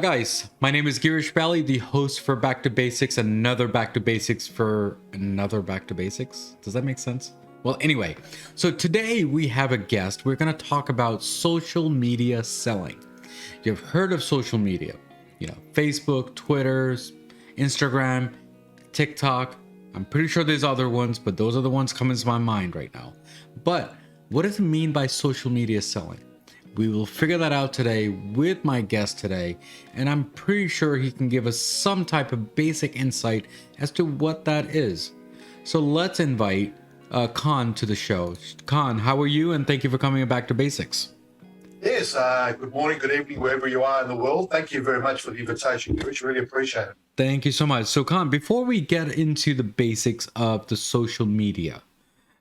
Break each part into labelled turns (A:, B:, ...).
A: Guys, my name is Girish, Bali, the host for Back2Basics, another Back2Basics for another Back2Basics. Does that make sense? Well, anyway, so today we have a guest. We're going to talk about social media selling. You've heard of social media, Facebook, Twitter, Instagram, TikTok. I'm pretty sure there's other ones, but those are the ones coming to my mind right now. But what does it mean by social media selling? We will figure that out today with my guest today, and I'm pretty sure he can give us some type of basic insight as to what that is. So let's invite Khan to the show. Khan, how are you? And thank you for coming back to Basics.
B: Yes, good morning, good evening, wherever you are in the world. Thank you very much for the invitation, Girish. Really appreciate it.
A: Thank you so much. So Khan, before we get into the basics of the social media,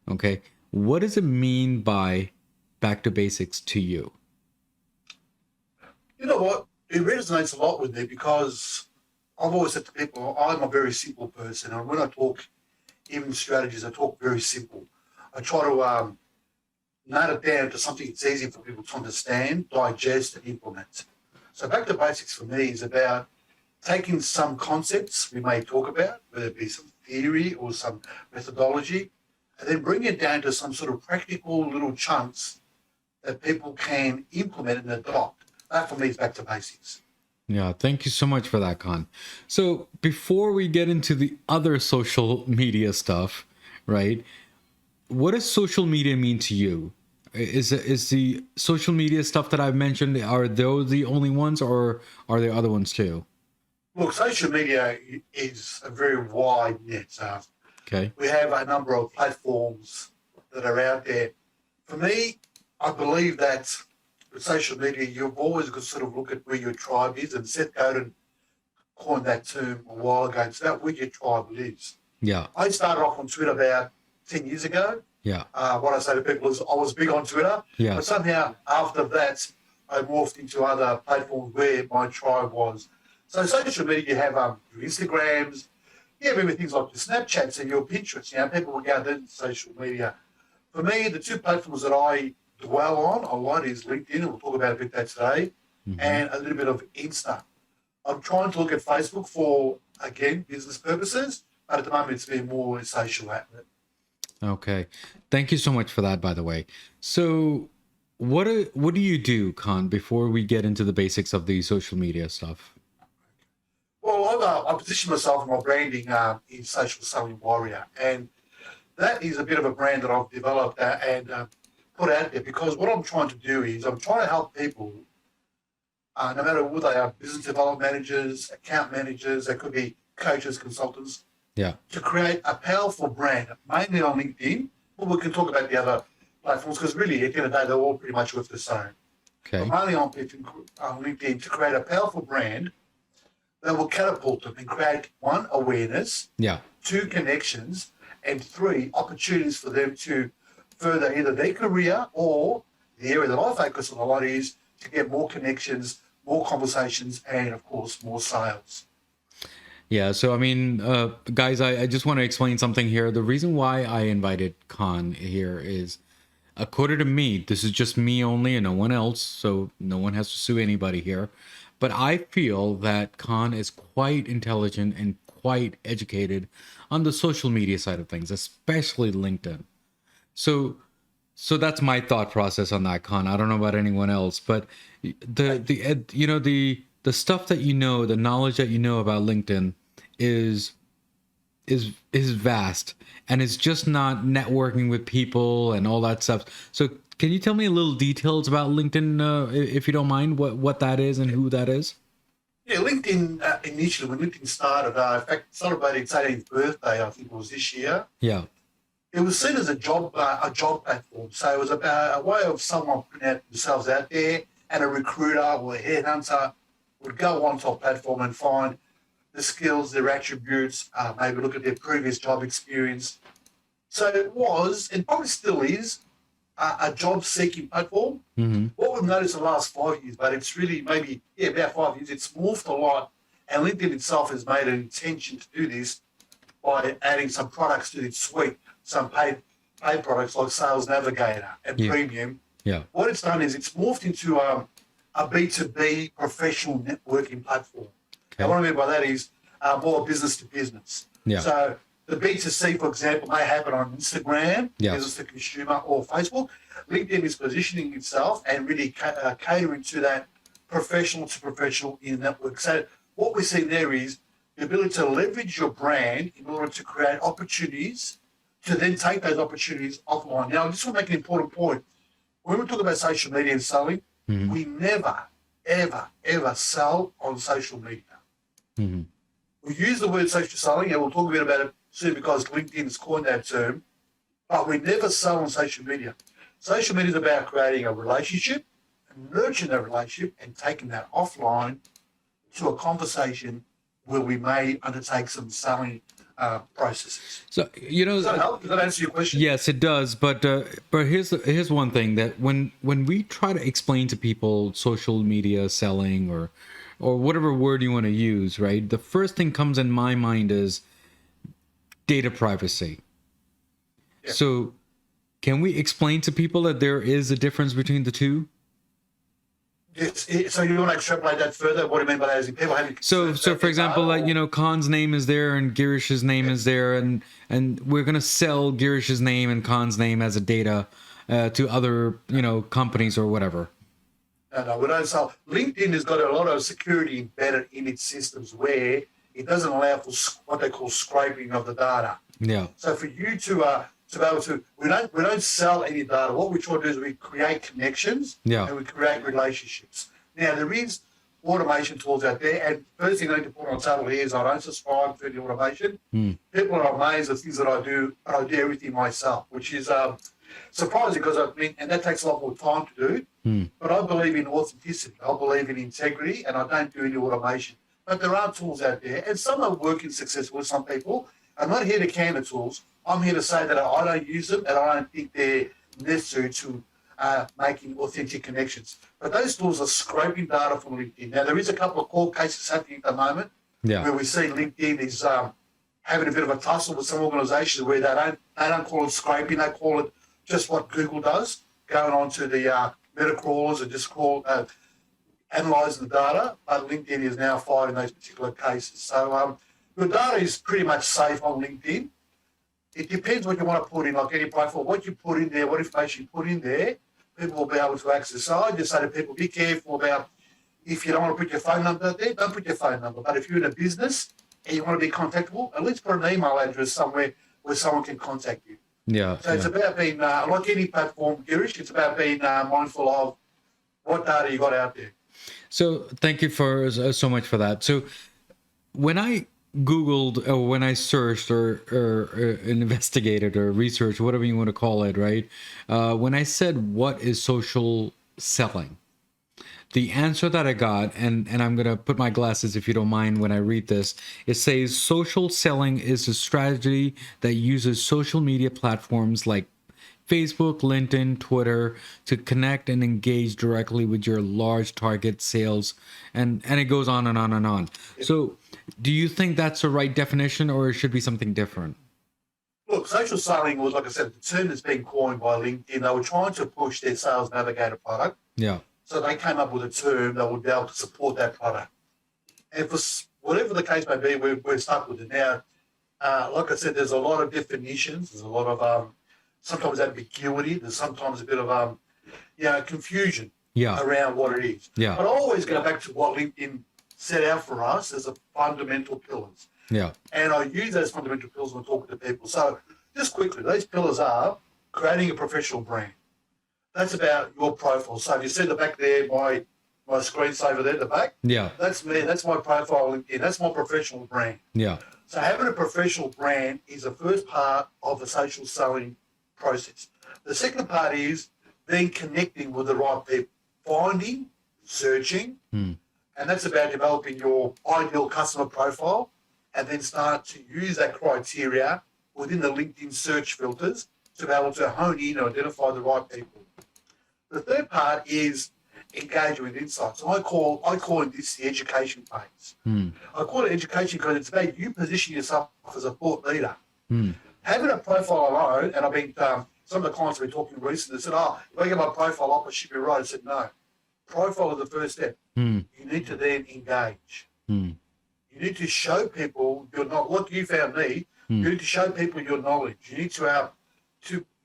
A: okay, what does it mean by Back to Basics to you?
B: You know what? It resonates a lot with me because I've always said to people, I'm a very simple person. And when I talk even strategies, I talk very simple. I try to nail it down to something that's easy for people to understand, digest, and implement. So Back to Basics for me is about taking some concepts we may talk about, whether it be some theory or some methodology, and then bring it down to some sort of practical little chunks that people can implement and adopt. That for me is Back to Basics.
A: Yeah, thank you so much for that, Khan. So before we get into the other social media stuff, right? What does social media mean to you? Is the social media stuff that I've mentioned, are those the only ones, or are there other ones too?
B: Look, social media is a very wide net.
A: Okay.
B: We have a number of platforms that are out there. For me, I believe that with social media, you've always got to sort of look at where your tribe is, and Seth Godin coined that term a while ago. It's about where your tribe lives.
A: Yeah.
B: I started off on Twitter about 10 years ago.
A: Yeah.
B: What I say to people is I was big on Twitter,
A: Yeah.
B: but somehow after that, I morphed into other platforms where my tribe was. So social media, you have your Instagrams, you have everything like your Snapchats and your Pinterest. People will go into social media. For me, the two platforms that I dwell on a lot is LinkedIn, and we'll talk about a bit that today, and a little bit of Insta. I'm trying to look at Facebook for, again, business purposes, but at the moment it's been more a social outlet.
A: Okay. Thank you so much for that, by the way. So what do you do, Khan, before we get into the basics of the social media stuff?
B: Well, I position myself in my branding in Social Selling Warrior, and that is a bit of a brand that I've developed and put out there, because what I'm trying to do is I'm trying to help people, no matter who they are, business development managers, account managers, they could be coaches, consultants,
A: Yeah.
B: to create a powerful brand, mainly on LinkedIn, but we can talk about the other platforms, because really, at the end of the day, they're all pretty much worth the same.
A: Okay.
B: But mainly on LinkedIn, to create a powerful brand that will catapult them and create, one, awareness,
A: Yeah.
B: two, connections, and three, opportunities for them to further either their career, or the area that I focus on a lot is to get more connections, more conversations, and of course, more sales.
A: Yeah, so I mean, guys, I just want to explain something here. The reason why I invited Khan here is, according to me, this is just me only and no one else, so no one has to sue anybody here. But I feel that Khan is quite intelligent and quite educated on the social media side of things, especially LinkedIn. So that's my thought process on that, Khan. I don't know about anyone else, but the stuff that the knowledge that about LinkedIn is vast, and it's just not networking with people and all that stuff. So can you tell me a little details about LinkedIn, if you don't mind, what that is and who that is?
B: Yeah, LinkedIn, initially, when LinkedIn started, in fact, celebrated its 18th birthday, I think it was this year.
A: Yeah.
B: It was seen as a job platform. So it was about a way of someone putting themselves out there, and a recruiter or a headhunter would go onto a platform and find the skills, their attributes, maybe look at their previous job experience. So it was, and probably still is, a job-seeking platform.
A: Mm-hmm.
B: What we've noticed in the last 5 years, but it's really about 5 years, it's morphed a lot. And LinkedIn itself has made an intention to do this by adding some products to its suite, some paid products like Sales Navigator and Premium.
A: Yeah.
B: What it's done is it's morphed into a B2B professional networking platform.
A: Okay.
B: And what I mean by that is more business to business.
A: Yeah.
B: So the B2C, for example, may happen on Instagram,
A: Yes.
B: business to consumer, or Facebook. LinkedIn is positioning itself and really catering to that professional to professional in network. So what we see there is the ability to leverage your brand in order to create opportunities to then take those opportunities offline. Now, I just want to make an important point. When we talk about social media and selling, we never, ever, ever sell on social media. We use the word social selling, and we'll talk a bit about it soon because LinkedIn has coined that term, but we never sell on social media. Social media is about creating a relationship, nurturing that relationship, and taking that offline to a conversation where we may undertake some selling processes.
A: So, you know,
B: Does that help? Does that answer your question?
A: yes, it does. But here's one thing that when we try to explain to people social media selling or whatever word you want to use, right? The first thing comes in my mind is data privacy.
B: Yeah.
A: So, can we explain to people that there is a difference between the two?
B: Yes. So you want to extrapolate that further? What do you mean by that? Is it people having
A: So for example, like, you know, Khan's name is there and Girish's name is there, and we're gonna sell Girish's name and Khan's name as a data to other, you know, companies or whatever.
B: No, we don't sell. LinkedIn has got a lot of security embedded in its systems where it doesn't allow for what they call scraping of the data.
A: Yeah.
B: So for you to be able to, we don't sell any data. What we try to do is we create connections and we create relationships. Now there is automation tools out there, and first thing I need to put on the table here is I don't subscribe to the automation. People are amazed at things that I do, and I do everything myself, which is surprising because and that takes a lot more time to do. But I believe in authenticity. I believe in integrity, and I don't do any automation. But there are tools out there, and some are working successfully with some people. I'm not here to can the tools. I'm here to say that I don't use them, and I don't think they're necessary to making authentic connections. But those tools are scraping data from LinkedIn. Now, there is a couple of court cases happening at the moment where we see LinkedIn is having a bit of a tussle with some organisations where they don't call it scraping, they call it just what Google does, going on to the meta crawlers and just analysing the data. But LinkedIn is now fighting those particular cases. So your data is pretty much safe on LinkedIn. It depends what you want to put in, like any profile. What you put in there, what information you put in there, people will be able to access. So I just say to people, be careful about if you don't want to put your phone number out there, don't put your phone number. But if you're in a business and you want to be contactable, at least put an email address somewhere where someone can contact you.
A: Yeah.
B: So it's about being, like any platform, Girish, it's about being mindful of what data you got out there.
A: So thank you for so much for that. So when I Googled or when I searched or investigated or researched, whatever you want to call it, right? When I said, what is social selling? The answer that I got, and I'm going to put my glasses if you don't mind when I read this, it says social selling is a strategy that uses social media platforms like Facebook, LinkedIn, Twitter to connect and engage directly with your large target sales, and it goes on and on and on. So do you think that's the right definition, or it should be something different?
B: Look, social selling was, like I said, the term that's been coined by LinkedIn. They were trying to push their Sales Navigator product.
A: Yeah.
B: So they came up with a term that would be able to support that product. And for whatever the case may be, we're stuck with it now. Like I said, there's a lot of definitions. There's a lot of sometimes ambiguity. There's sometimes a bit of confusion around what it is.
A: Yeah.
B: But I always go back to what LinkedIn set out for us as the fundamental pillars.
A: Yeah.
B: And I use those fundamental pillars when talking to people. So just quickly, those pillars are creating a professional brand. That's about your profile. So if you see the back there, my screensaver there at the back, that's me. That's my profile on LinkedIn. That's my professional brand.
A: Yeah.
B: So having a professional brand is the first part of the social selling process. The second part is then connecting with the right people, finding, searching, and that's about developing your ideal customer profile, and then start to use that criteria within the LinkedIn search filters to be able to hone in and identify the right people. The third part is engaging with insights. So I call this the education phase. I call it education because it's about you positioning yourself as a thought leader. Having a profile alone, and I've been some of the clients have been talking recently, they said, if I get my profile up, I should be right. I said, no. profile is the first step.
A: Mm.
B: You need to then engage.
A: Mm.
B: You need to show people your knowledge. What you found me, you need to show people your knowledge. You need to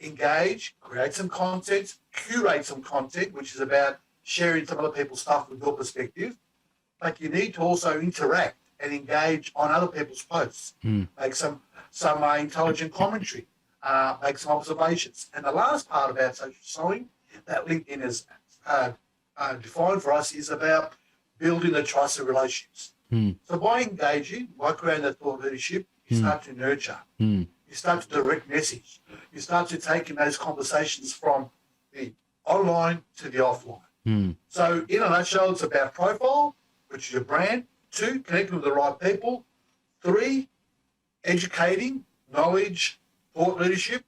B: engage, create some content, curate some content, which is about sharing some other people's stuff with your perspective. But you need to also interact and engage on other people's posts. Make some intelligent commentary, make some observations. And the last part about social selling that LinkedIn has defined for us is about building the trusted relationships. So by engaging, by creating that thought leadership, you start to nurture. You start to direct message. You start to take in those conversations from the online to the offline. So in a nutshell, it's about profile, which is your brand. 2, connecting with the right people. 3, educating, knowledge, thought leadership.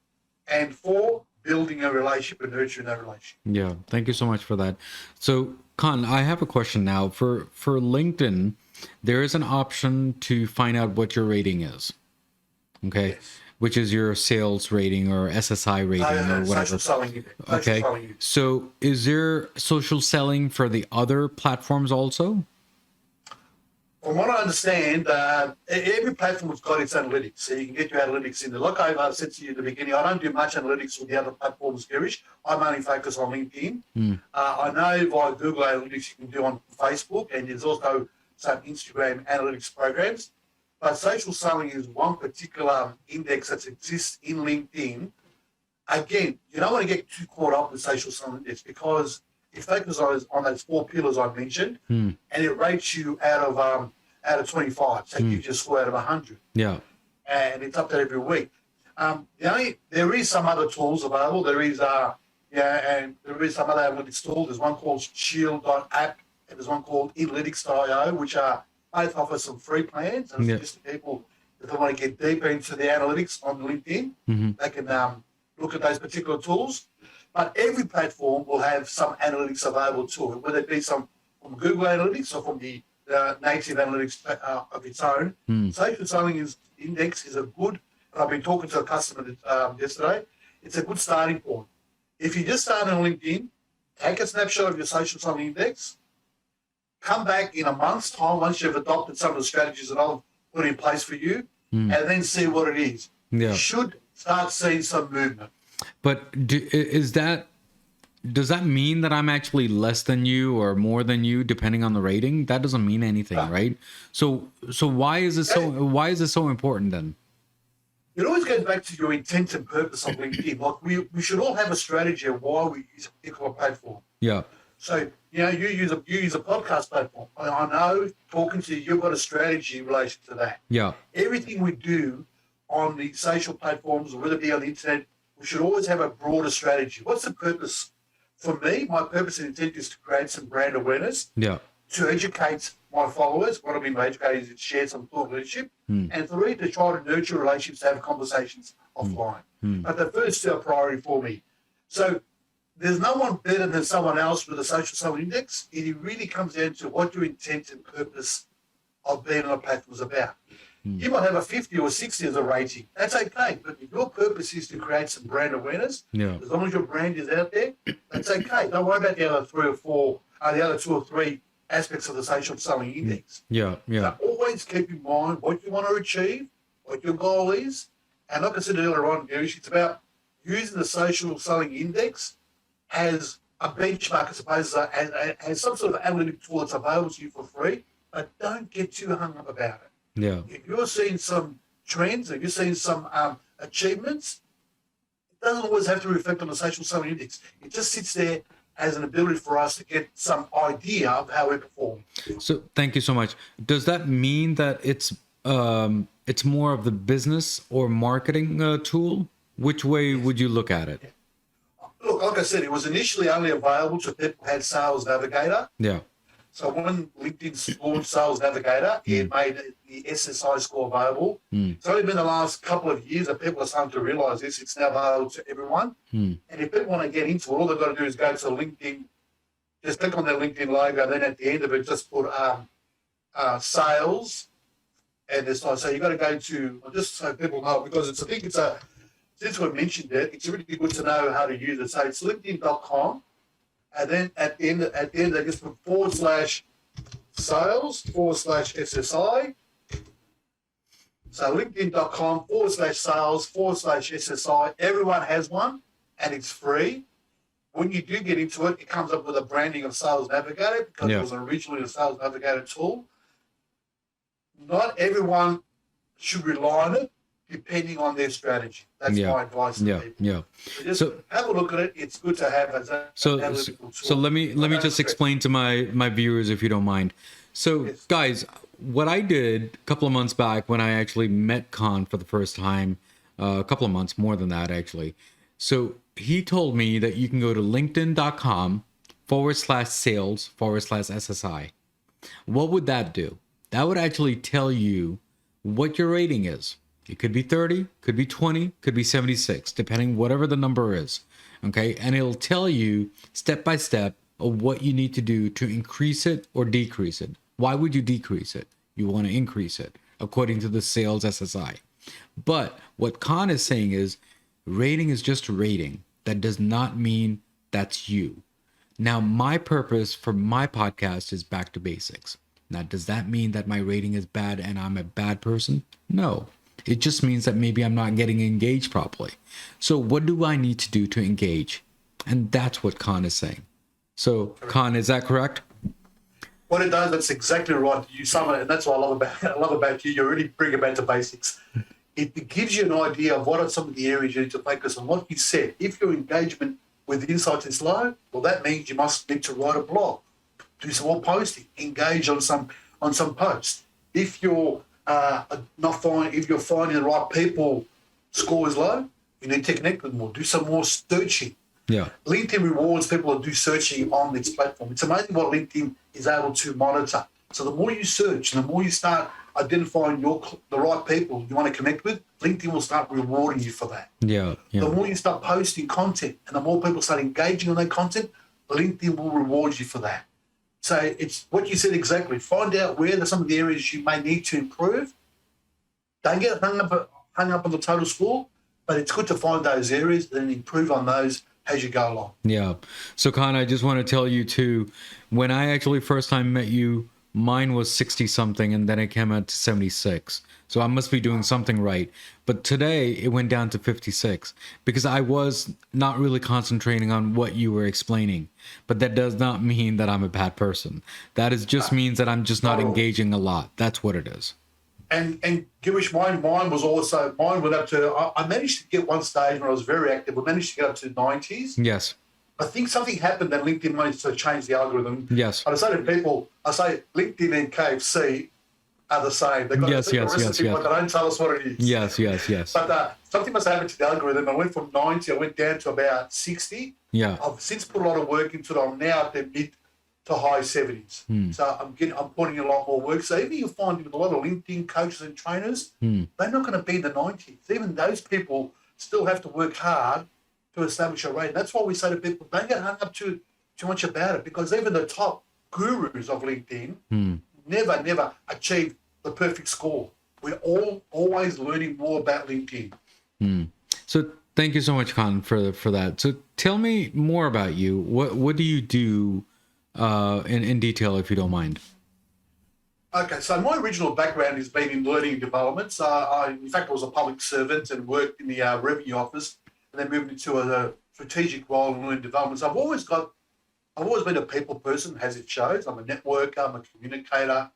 B: And 4, building a relationship and nurturing that relationship.
A: Yeah, thank you so much for that. So, Khan, I have a question now. For LinkedIn, there is an option to find out what your rating is. Okay.
B: Yes.
A: Which is your sales rating or SSI rating or whatever.
B: Social selling.
A: Okay. So is there social selling for the other platforms also?
B: From what I understand, every platform has got its analytics, so you can get your analytics in there. Like I said to you at the beginning, I don't do much analytics with the other platforms, Girish. I'm only focused on LinkedIn. I know via Google Analytics you can do on Facebook, and there's also some Instagram analytics programs. But social selling is one particular index that exists in LinkedIn. Again, you don't want to get too caught up with social selling index because it focuses on those 4 pillars I mentioned, and it rates you out of 25. So you just score out of 100.
A: Yeah.
B: And it's up there every week. There is some other tools available. There is and there is some other analytics tools. There's one called Shield.app and there's one called Analytics.io, which are both offer some free plans. And it's just people, if they want to get deeper into the analytics on LinkedIn, they can look at those particular tools. But every platform will have some analytics available to it, whether it be some from Google Analytics or from the native analytics of its own. Social selling index is a good, and I've been talking to a customer yesterday, it's a good starting point. If you just start on LinkedIn, take a snapshot of your social selling index, come back in a month's time once you've adopted some of the strategies that I've put in place for you, and then see what it is.
A: Yeah.
B: You should start seeing some movement.
A: But does that mean that I'm actually less than you or more than you, depending on the rating? That doesn't mean anything, right? So why is it so important then?
B: It always goes back to your intent and purpose on LinkedIn. Like we should all have a strategy of why we use a particular platform. Yeah. So you use a podcast platform. I know talking to you, you've got a strategy in relation to that.
A: Yeah.
B: Everything we do on the social platforms, or whether it be on the internet, we should always have a broader strategy. What's the purpose? For me, my purpose and intent is to create some brand awareness. Yeah. To educate my followers. What I mean by educate is to share some thought leadership. And 3, to try to nurture relationships, to have conversations offline. But the first 2 are priority for me. So there's no one better than someone else with a social selling index. It really comes down to what your intent and purpose of being on a platform is about. You might have a 50 or 60 as a rating. That's okay. But if your purpose is to create some brand awareness, as long as your brand is out there, that's okay. Don't worry about the other 3 or 4, the other 2 or 3 aspects of the social selling index. Yeah. So always keep in mind what you want to achieve, what your goal is. And like I said earlier on, Girish, it's about using the social selling index as a benchmark, I suppose, as some sort of analytic tool that's available to you for free. But don't get too hung up about it. Yeah. If you're seeing some trends, if you're seeing some achievements, it doesn't always have to reflect on the social selling index. It just sits there as an ability for us to get some idea of how we perform.
A: So thank you so much. Does that mean that it's more of the business or marketing tool? Which way would you look at it?
B: Look, like I said, it was initially only available to people who had Sales Navigator. Yeah. So when LinkedIn launched Sales Navigator, it made the SSI score available. It's only been the last couple of years that people are starting to realise this. It's now available to everyone. And if people want to get into it, all they've got to do is go to LinkedIn, just click on their LinkedIn logo, and then at the end of it, just put sales. And there's so you've got to go to, just so people know, because since we mentioned it, it's really good to know how to use it. So it's linkedin.com. And then at the end, they just put /sales/SSI. So linkedin.com/sales/SSI. Everyone has one, and it's free. When you do get into it, it comes up with a branding of Sales Navigator because it was originally a Sales Navigator tool. Not everyone should rely on it, depending on their strategy. That's my advice to people. So just have a look at it. It's good to have as an analytical tool.
A: So let me just explain to my viewers, if you don't mind. So guys, what I did a couple of months back when I actually met Khan for the first time, a couple of months, more than that actually. So he told me that you can go to linkedin.com/sales/SSI. What would that do? That would actually tell you what your rating is. It could be 30, could be 20, could be 76, depending whatever the number is. Okay. And it'll tell you step by step of what you need to do to increase it or decrease it. Why would you decrease it? You want to increase it according to the sales SSI. But what Khan is saying is rating is just rating. That does not mean that's you. Now, my purpose for my podcast is Back to Basics. Now, does that mean that my rating is bad and I'm a bad person? No. It just means that maybe I'm not getting engaged properly. So what do I need to do to engage? And that's what Khan is saying. So, Khan, is that correct?
B: What it does, that's exactly right. You sum it, and that's what I love about you. You really bring it back to basics. It gives you an idea of what are some of the areas you need to focus on. Like you said, if your engagement with insights is low, well, that means you must need to write a blog, do some more posting, engage on some posts. If you're if you're finding the right people, score is low, you need to connect with more, do some more searching.
A: Yeah.
B: LinkedIn rewards people that do searching on this platform. It's amazing what LinkedIn is able to monitor. So the more you search, and the more you start identifying the right people you want to connect with, LinkedIn will start rewarding you for that.
A: Yeah.
B: The more you start posting content and the more people start engaging on that content, LinkedIn will reward you for that. So it's what you said exactly. Find out where some of the areas you may need to improve. Don't get hung up on the total score, but it's good to find those areas and improve on those as you go along.
A: Yeah. So, Khan, I just want to tell you too, when I actually first time met you, mine was 60 something and then it came out to 76. So I must be doing something right. But today it went down to 56 because I was not really concentrating on what you were explaining. But that does not mean that I'm a bad person. That just means that I'm just not engaging a lot. That's what it is.
B: And Girish, mine went up to, I managed to get one stage when I was very active. We managed to get up to 90s.
A: Yes.
B: I think something happened that LinkedIn managed to change the algorithm.
A: Yes.
B: And I say to people, LinkedIn and KFC are the same. They've got a recipe, but they don't tell us what it is.
A: Yes.
B: But something must have happened to the algorithm. I went from 90, I went down to about 60.
A: Yeah.
B: I've since put a lot of work into it. I'm now at the mid to high 70s. So I'm putting in a lot more work. So even you find with a lot of LinkedIn coaches and trainers, they're not going to be in the 90s. Even those people still have to work hard to establish a rate. That's why we say to people, don't get hung up too much about it, because even the top gurus of LinkedIn never achieve the perfect score. We're always learning more about LinkedIn.
A: So thank you so much, Khan, for that. So tell me more about you. What do you do in detail, if you don't mind?
B: Okay, so my original background has been in learning and development. So I was a public servant and worked in the revenue office, and then moved into a strategic role in learning development. So I've always been a people person, as it shows. I'm a networker, I'm a communicator,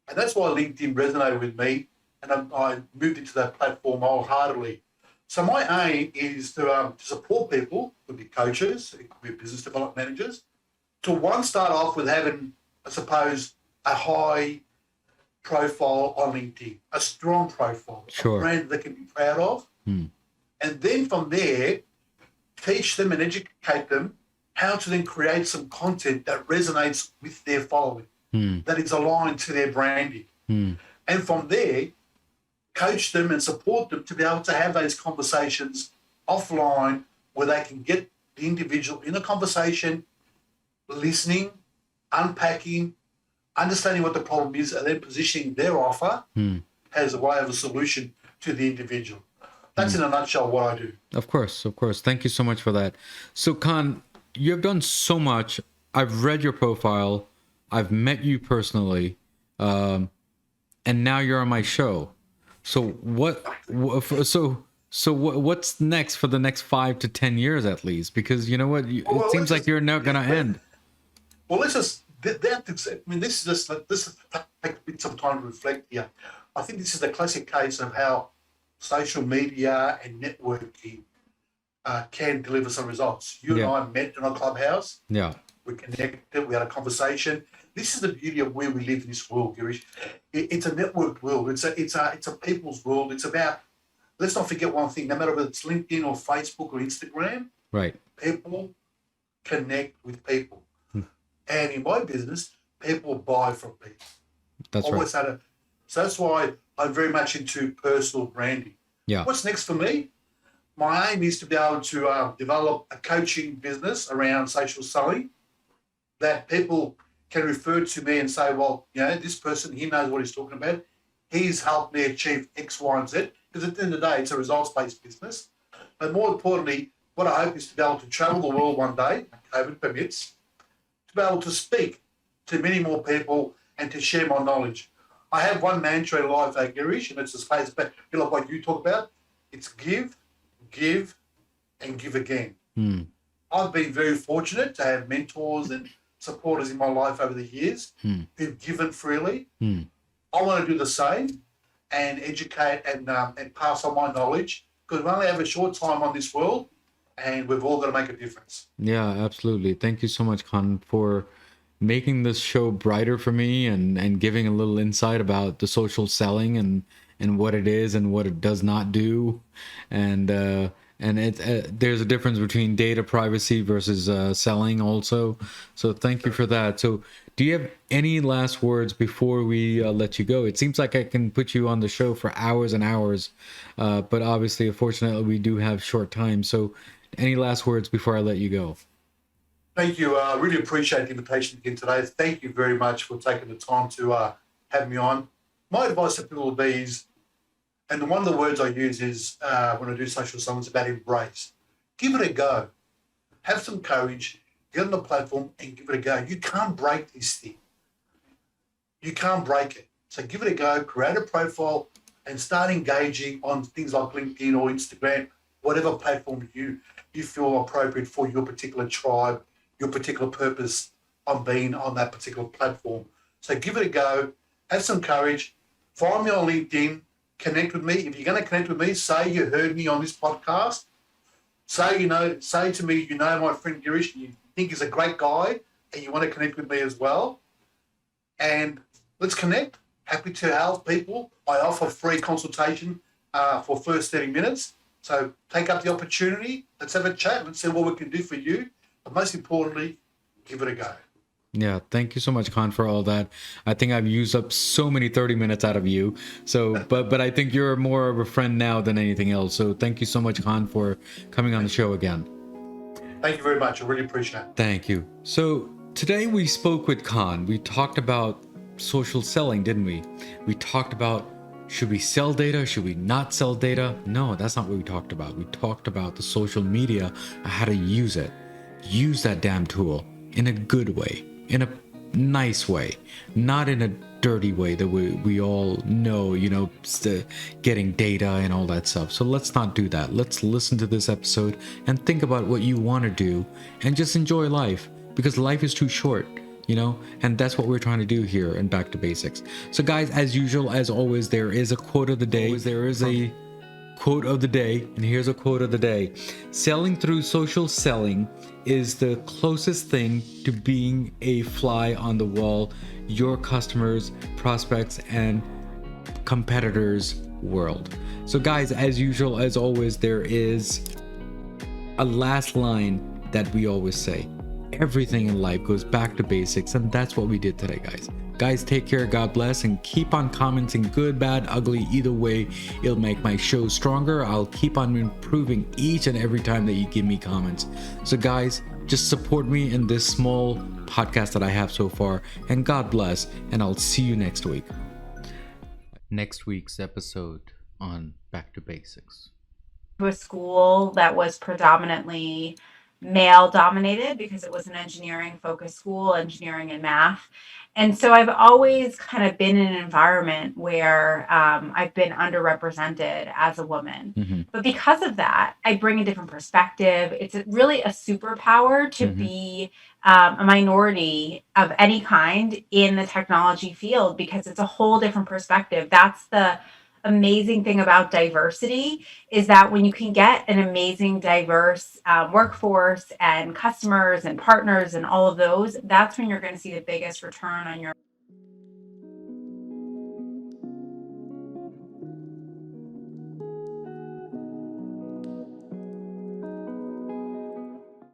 B: and that's why LinkedIn resonated with me, and I moved into that platform wholeheartedly. So my aim is to support people, it could be coaches, it could be business development managers, to start off with having, I suppose, a high profile on LinkedIn, a strong profile, a brand they can be proud of. And then from there, teach them and educate them how to then create some content that resonates with their following, that is aligned to their branding. And from there, coach them and support them to be able to have those conversations offline where they can get the individual in a conversation, listening, unpacking, understanding what the problem is, and then positioning their offer as a way of a solution to the individual. That's in a nutshell what I do.
A: Of course. Thank you so much for that. So, Khan, you have done so much. I've read your profile. I've met you personally. And now you're on my show. So what's next for the next 5 to 10 years at least? Because you know what, it
B: Well,
A: seems like you're not gonna end.
B: well, let's just I mean, this is just like this is take a bit some time to reflect here. I think this is the classic case of how social media and networking can deliver some results. You and
A: Yeah,
B: I met in a clubhouse.
A: yeah,
B: We connected. We had a conversation. This is the beauty of where we live in this world, Girish. It's a networked world. It's a people's world. It's about. Let's not forget one thing. No matter whether it's LinkedIn or Facebook or Instagram,
A: right.
B: people connect with people.
A: Hmm.
B: And in my business, people buy from people.
A: That's right.
B: Always had a. So that's why I'm very much into personal branding.
A: Yeah,
B: What's next for me? My aim is to be able to develop a coaching business around social selling that people can refer to me and say, well, you know, this person, he knows what he's talking about. He's helped me achieve X, Y, and Z. Because at the end of the day, it's a results-based business. But more importantly, what I hope is to be able to travel the world one day, if COVID permits, to be able to speak to many more people and to share my knowledge. I have one mantra in life, Girish, and it's a space, but like what you talk about. It's give, and give again.
A: hmm.
B: I've been very fortunate to have mentors and supporters in my life over the years who've given freely. I want to do the same and educate and pass on my knowledge because we only have a short time on this world and we've all got to make a difference.
A: Yeah, absolutely. Thank you so much, Khan, for making this show brighter for me and giving a little insight about the social selling and what it is and what it does not do. And it there's a difference between data privacy versus selling also. So thank you for that. So do you have any last words before we let you go? It seems like I can put you on the show for hours and hours, but obviously, unfortunately, we do have short time. So any last words before I let you go?
B: Thank you. I really appreciate the invitation again today. Thank you very much for taking the time to have me on. My advice to people will be is, and one of the words I use is when I do social selling, it's about embrace. Give it a go. Have some courage. Get on the platform and give it a go. You can't break this thing. You can't break it. So give it a go. Create a profile and start engaging on things like LinkedIn or Instagram, whatever platform you feel appropriate for your particular tribe, your particular purpose on being on that particular platform. So give it a go. Have some courage. Find me on LinkedIn. Connect with me. If you're going to connect with me, say you heard me on this podcast. Say to me, you know my friend Girish, you think he's a great guy and you want to connect with me as well. And let's connect. Happy to help people. I offer free consultation for first 30 minutes. So take up the opportunity. Let's have a chat. Let's see what we can do for you. But most importantly, give it a go.
A: Yeah, thank you so much, Khan, for all that. I think I've used up so many 30 minutes out of you. So, but I think you're more of a friend now than anything else. So thank you so much, Khan, for coming on the show again.
B: Thank you very much. I really appreciate it.
A: Thank you. So today we spoke with Khan. We talked about social selling, didn't we? We talked about, should we sell data? Should we not sell data? No, that's not what we talked about. We talked about the social media, how to use it. Use that damn tool in a good way, in a nice way, not in a dirty way that we all know, getting data and all that stuff. So let's not do that. Let's listen to this episode and think about what you want to do and just enjoy life, because life is too short, and that's what we're trying to do here in Back to Basics. So guys, as usual, as always, there is a quote of the day. There is a quote of the day, and here's a quote of the day. Selling through social selling is the closest thing to being a fly on the wall your customers, prospects, and competitors' world. So guys, as usual, as always, there is a last line that we always say. Everything in life goes back to basics, and that's what we did today, guys. Guys, take care, God bless, and keep on commenting, good, bad, ugly, either way. It'll make my show stronger. I'll keep on improving each and every time that you give me comments. So guys, just support me in this small podcast that I have so far, and God bless, and I'll see you next week. Next week's episode on Back to Basics.
C: To a school that was predominantly male dominated because it was an engineering focused school, engineering and math. And so I've always kind of been in an environment where I've been underrepresented as a woman.
A: Mm-hmm.
C: But because of that, I bring a different perspective. It's really a superpower to
A: Mm-hmm.
C: be a minority of any kind in the technology field because it's a whole different perspective. That's the amazing thing about diversity is that when you can get an amazing diverse workforce and customers and partners and all of those, that's when you're going to see the biggest return on your